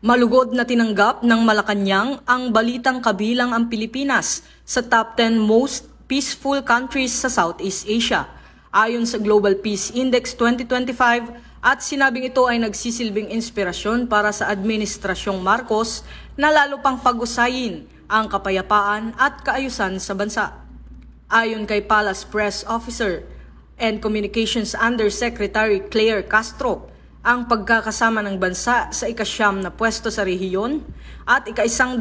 Malugod na tinanggap ng Malacanang ang balitang kabilang ang Pilipinas sa top 10 most peaceful countries sa Southeast Asia, ayon sa Global Peace Index 2025, at sinabing ito ay nagsisilbing inspirasyon para sa Administrasyong Marcos na lalo pang pag-usayin ang kapayapaan at kaayusan sa bansa. Ayon kay Palace Press Officer and Communications Undersecretary Claire Castro, ang pagkakasama ng bansa sa ika-9 na pwesto sa rehiyon at ika-105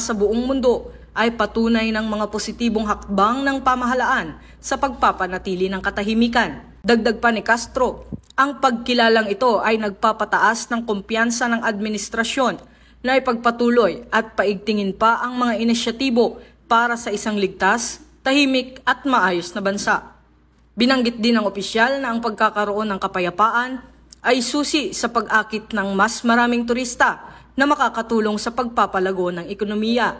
sa buong mundo ay patunay ng mga positibong hakbang ng pamahalaan sa pagpapanatili ng katahimikan. Dagdag pa ni Castro, ang pagkilalang ito ay nagpapataas ng kumpiyansa ng administrasyon na ipagpatuloy at paigtingin pa ang mga inisyatibo para sa isang ligtas, tahimik at maayos na bansa. Binanggit din ng opisyal na ang pagkakaroon ng kapayapaan ay susi sa pag-akit ng mas maraming turista na makakatulong sa pagpapalago ng ekonomiya.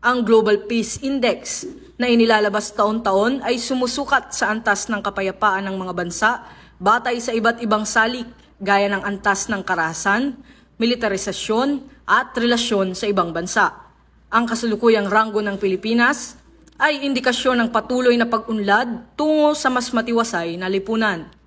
Ang Global Peace Index na inilalabas taon-taon ay sumusukat sa antas ng kapayapaan ng mga bansa batay sa iba't ibang salik gaya ng antas ng karahasan, militarisasyon at relasyon sa ibang bansa. Ang kasalukuyang ranggo ng Pilipinas ay indikasyon ng patuloy na pag-unlad tungo sa mas matiwasay na lipunan.